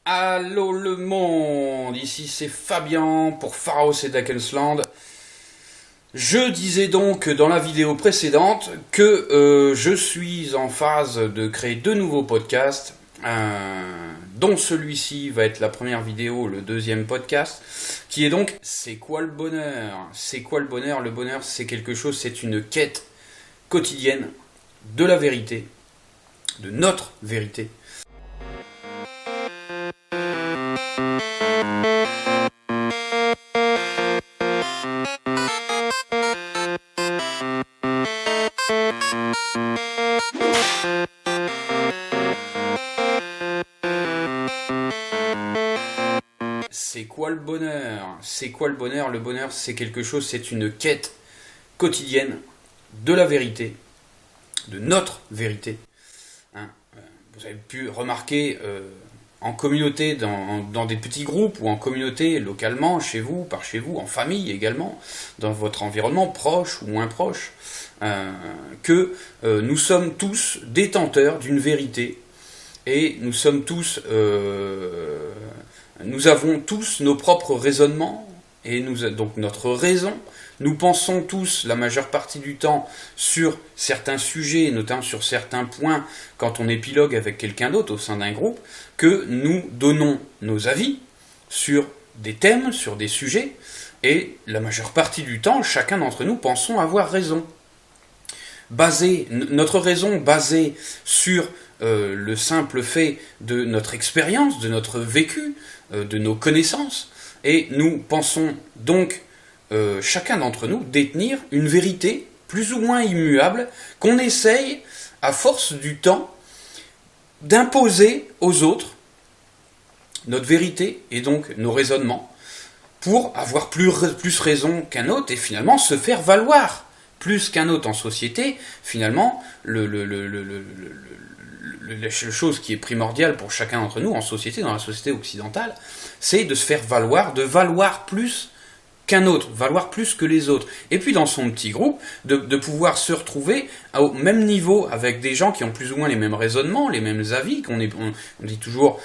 Allô le monde, ici c'est Fabien pour Pharos et Dakensland. Je disais donc dans la vidéo précédente que je suis en phase de créer deux nouveaux podcasts, dont celui-ci va être la première vidéo, le deuxième podcast, qui est donc C'est quoi le bonheur? C'est quoi le bonheur? Le bonheur c'est quelque chose, c'est une quête quotidienne de la vérité, de notre vérité. C'est quoi le bonheur? C'est quoi le bonheur? Le bonheur, c'est quelque chose, c'est une quête quotidienne de la vérité, de notre vérité. Hein, vous avez pu remarquer en communauté, dans des petits groupes ou en communauté, localement, chez vous, par chez vous, en famille également, dans votre environnement proche ou moins proche, que nous sommes tous détenteurs d'une vérité et nous sommes tous... nous avons tous nos propres raisonnements, et donc notre raison. Nous pensons tous, la majeure partie du temps, sur certains sujets, notamment sur certains points, quand on épilogue avec quelqu'un d'autre au sein d'un groupe, que nous donnons nos avis sur des thèmes, sur des sujets, et la majeure partie du temps, chacun d'entre nous pensons avoir raison. Notre raison basée sur le simple fait de notre expérience, de notre vécu, de nos connaissances, et nous pensons donc, chacun d'entre nous, détenir une vérité plus ou moins immuable, qu'on essaye, à force du temps, d'imposer aux autres, notre vérité, et donc nos raisonnements, pour avoir plus raison qu'un autre, et finalement se faire valoir plus qu'un autre en société. Finalement, la chose qui est primordiale pour chacun d'entre nous en société, dans la société occidentale, c'est de se faire valoir, de valoir plus qu'un autre, valoir plus que les autres. Et puis dans son petit groupe, de pouvoir se retrouver au même niveau avec des gens qui ont plus ou moins les mêmes raisonnements, les mêmes avis, on dit toujours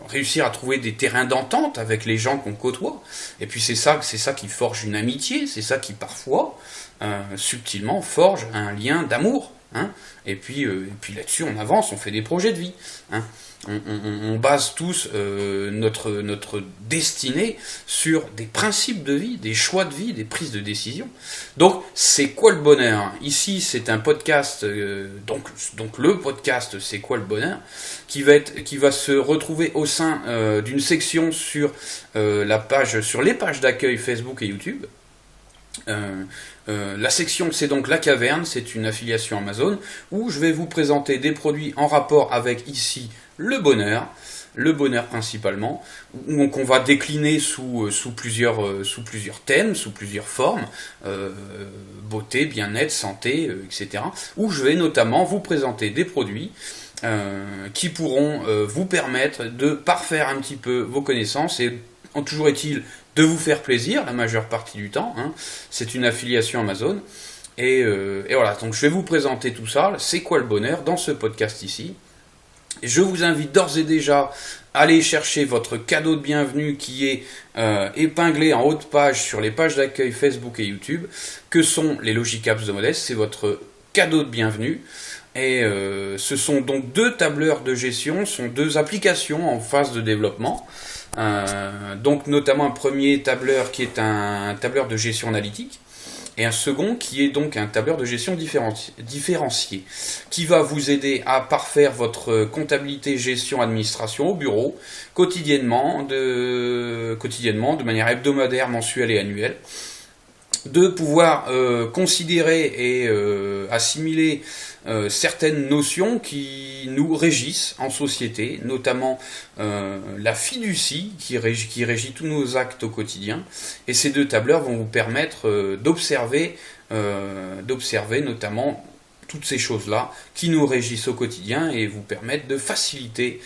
réussir à trouver des terrains d'entente avec les gens qu'on côtoie. Et puis c'est ça qui forge une amitié, c'est ça qui parfois, subtilement, forge un lien d'amour. Hein, et puis là-dessus on avance, on fait des projets de vie. Hein. On base tous notre destinée sur des principes de vie, des choix de vie, des prises de décision. Donc c'est quoi le bonheur? Ici c'est un podcast, donc le podcast C'est quoi le bonheur, qui va se retrouver au sein d'une section sur les pages d'accueil Facebook et YouTube. La section c'est donc La Caverne, c'est une affiliation Amazon où je vais vous présenter des produits en rapport avec ici le bonheur principalement, donc on va décliner sous plusieurs thèmes, sous plusieurs formes, beauté, bien-être, santé, etc. Où je vais notamment vous présenter des produits qui pourront vous permettre de parfaire un petit peu vos connaissances et toujours est-il de vous faire plaisir la majeure partie du temps. Hein. C'est une affiliation Amazon. Et voilà, donc je vais vous présenter tout ça. C'est quoi le bonheur dans ce podcast ici. Et je vous invite d'ores et déjà à aller chercher votre cadeau de bienvenue qui est épinglé en haut de page sur les pages d'accueil Facebook et YouTube, que sont les Logicapps de Modeste. C'est votre cadeau de bienvenue. Et ce sont donc deux tableurs de gestion, sont deux applications en phase de développement. Donc notamment un premier tableur qui est un tableur de gestion analytique et un second qui est donc un tableur de gestion différencié qui va vous aider à parfaire votre comptabilité, gestion, administration au bureau quotidiennement, de manière hebdomadaire, mensuelle et annuelle, de pouvoir considérer et assimiler certaines notions qui nous régissent en société, notamment la fiducie qui régit tous nos actes au quotidien. Et ces deux tableurs vont vous permettre d'observer notamment toutes ces choses-là qui nous régissent au quotidien et vous permettent de faciliter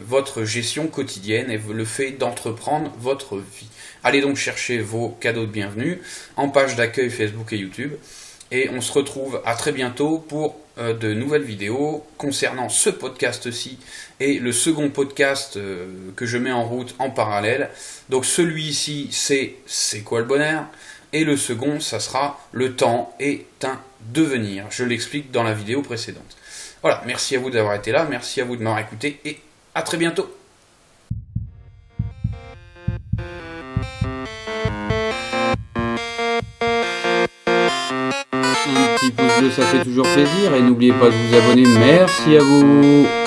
votre gestion quotidienne et le fait d'entreprendre votre vie. Allez donc chercher vos cadeaux de bienvenue en page d'accueil Facebook et YouTube. Et on se retrouve à très bientôt pour de nouvelles vidéos concernant ce podcast-ci et le second podcast que je mets en route en parallèle. Donc celui-ci, c'est quoi le bonheur? Et le second, ça sera le temps est un devenir. Je l'explique dans la vidéo précédente. Voilà, merci à vous d'avoir été là, merci à vous de m'avoir écouté et à très bientôt. Un petit pouce bleu, ça fait toujours plaisir et n'oubliez pas de vous abonner. Merci à vous.